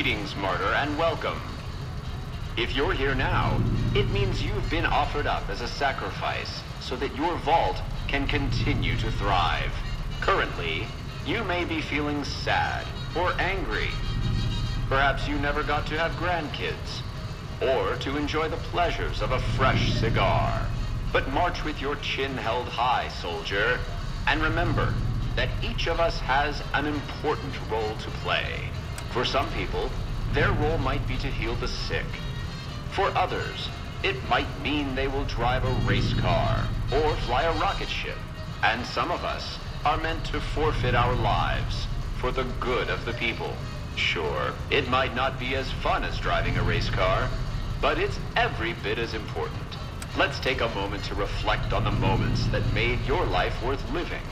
Greetings, Martyr, and welcome. If you're here now, it means you've been offered up as a sacrifice so that your vault can continue to thrive. Currently, you may be feeling sad or angry. Perhaps you never got to have grandkids, or to enjoy the pleasures of a fresh cigar. But march with your chin held high, soldier, and remember that each of us has an important role to play. For some people, their role might be to heal the sick. For others, it might mean they will drive a race car or fly a rocket ship. And some of us are meant to forfeit our lives for the good of the people. Sure, it might not be as fun as driving a race car, but it's every bit as important. Let's take a moment to reflect on the moments that made your life worth living.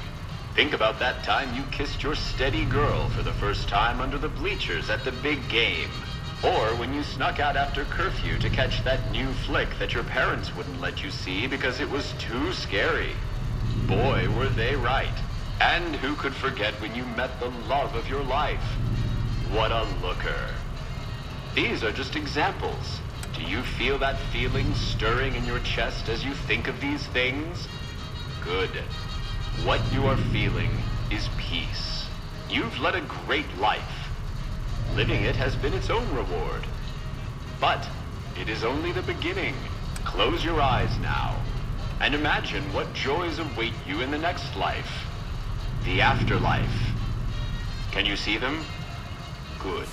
Think about that time you kissed your steady girl for the first time under the bleachers at the big game. Or when you snuck out after curfew to catch that new flick that your parents wouldn't let you see because it was too scary. Boy, were they right. And who could forget when you met the love of your life? What a looker. These are just examples. Do you feel that feeling stirring in your chest as you think of these things? Good. What you are feeling is peace. You've led a great life. Living it has been its own reward. But it is only the beginning. Close your eyes now and imagine what joys await you in the next life. The afterlife. Can you see them? Good.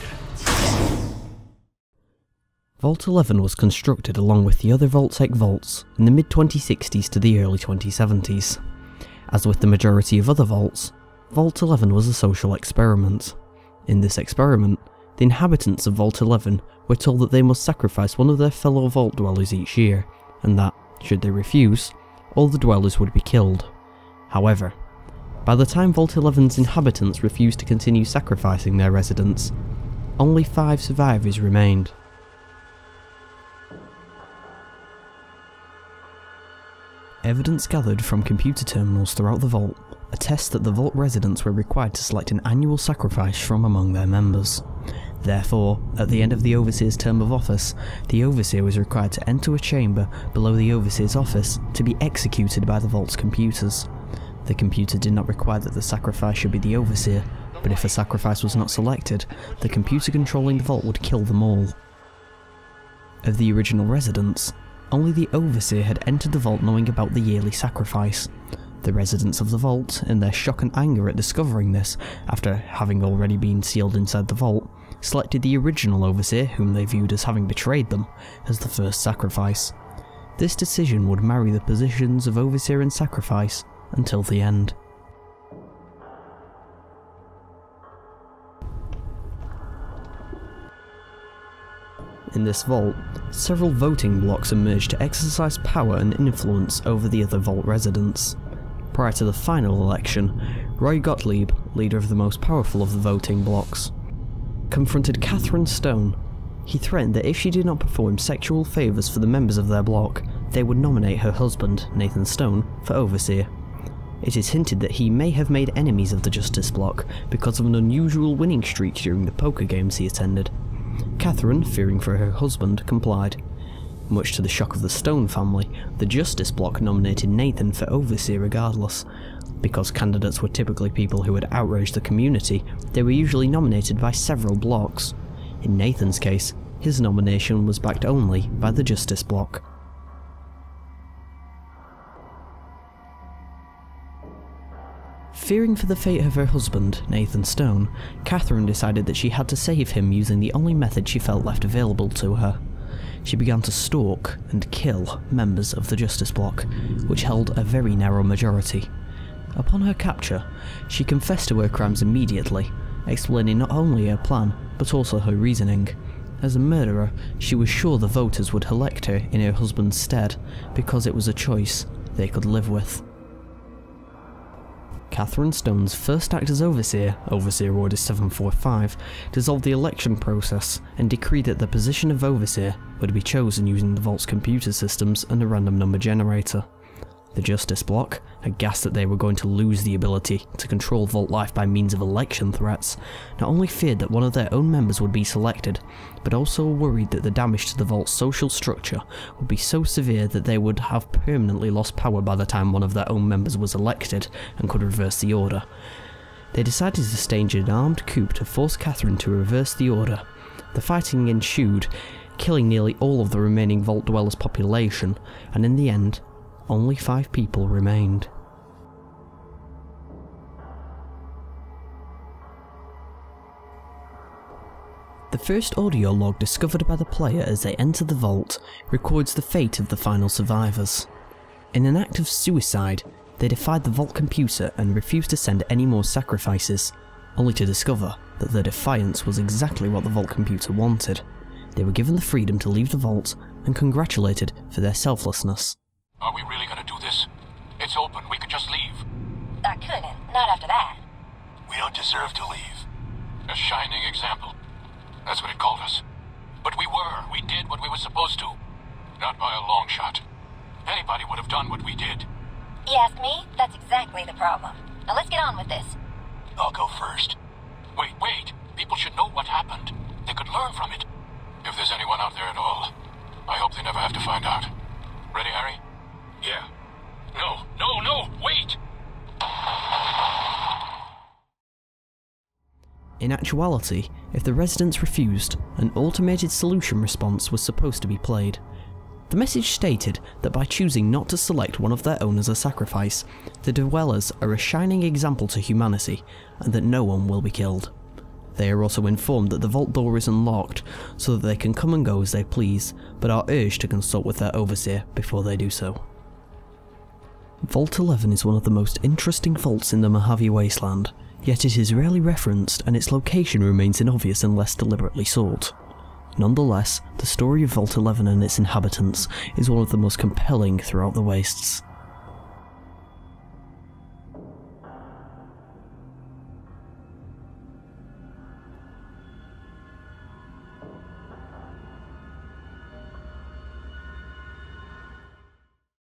Vault 11 was constructed along with the other Vault-Tec vaults in the mid-2060s to the early 2070s. As with the majority of other vaults, Vault 11 was a social experiment. In this experiment, the inhabitants of Vault 11 were told that they must sacrifice one of their fellow vault dwellers each year, and that, should they refuse, all the dwellers would be killed. However, by the time Vault 11's inhabitants refused to continue sacrificing their residents, only 5 survivors remained. Evidence gathered from computer terminals throughout the vault attests that the vault residents were required to select an annual sacrifice from among their members. Therefore, at the end of the Overseer's term of office, the Overseer was required to enter a chamber below the Overseer's office to be executed by the vault's computers. The computer did not require that the sacrifice should be the Overseer, but if a sacrifice was not selected, the computer controlling the vault would kill them all. Of the original residents, only the Overseer had entered the vault knowing about the yearly sacrifice. The residents of the vault, in their shock and anger at discovering this, after having already been sealed inside the vault, selected the original Overseer, whom they viewed as having betrayed them, as the first sacrifice. This decision would marry the positions of Overseer and sacrifice until the end. In this vault, several voting blocks emerged to exercise power and influence over the other vault residents. Prior to the final election, Roy Gottlieb, leader of the most powerful of the voting blocks, confronted Catherine Stone. He threatened that if she did not perform sexual favours for the members of their bloc, they would nominate her husband, Nathan Stone, for Overseer. It is hinted that he may have made enemies of the Justice Bloc because of an unusual winning streak during the poker games he attended. Catherine, fearing for her husband, complied. Much to the shock of the Stone family, the Justice Bloc nominated Nathan for Overseer regardless. Because candidates were typically people who had outraged the community, they were usually nominated by several blocs. In Nathan's case, his nomination was backed only by the Justice Bloc. Fearing for the fate of her husband, Nathan Stone, Catherine decided that she had to save him using the only method she felt left available to her. She began to stalk and kill members of the Justice Bloc, which held a very narrow majority. Upon her capture, she confessed to her crimes immediately, explaining not only her plan, but also her reasoning. As a murderer, she was sure the voters would elect her in her husband's stead, because it was a choice they could live with. Catherine Stone's first act as Overseer, Overseer Order 745, dissolved the election process and decreed that the position of Overseer would be chosen using the Vault's computer systems and a random number generator. The Justice Bloc, aghast that they were going to lose the ability to control Vault life by means of election threats, not only feared that one of their own members would be selected, but also worried that the damage to the Vault's social structure would be so severe that they would have permanently lost power by the time one of their own members was elected and could reverse the order. They decided to stage an armed coup to force Catherine to reverse the order. The fighting ensued, killing nearly all of the remaining Vault Dwellers' population, and in the end, only 5 people remained. The first audio log discovered by the player as they enter the vault records the fate of the final survivors. In an act of suicide, they defied the vault computer and refused to send any more sacrifices, only to discover that their defiance was exactly what the vault computer wanted. They were given the freedom to leave the vault and congratulated for their selflessness. Are we really gonna do this? It's open, we could just leave. I couldn't, not after that. We don't deserve to leave. A shining example. That's what it called us. But we did what we were supposed to. Not by a long shot. Anybody would have done what we did. You ask me? That's exactly the problem. Now let's get on with this. I'll go first. Wait. People should know what happened. They could learn from it. If there's anyone out there at all, I hope they never have to find out. Ready, Harry? Yeah. No, wait! In actuality, if the residents refused, an automated solution response was supposed to be played. The message stated that by choosing not to select one of their own as a sacrifice, the Dwellers are a shining example to humanity, and that no one will be killed. They are also informed that the vault door is unlocked, so that they can come and go as they please, but are urged to consult with their overseer before they do so. Vault 11 is one of the most interesting vaults in the Mojave wasteland, yet it is rarely referenced and its location remains inobvious unless deliberately sought. Nonetheless, the story of Vault 11 and its inhabitants is one of the most compelling throughout the wastes.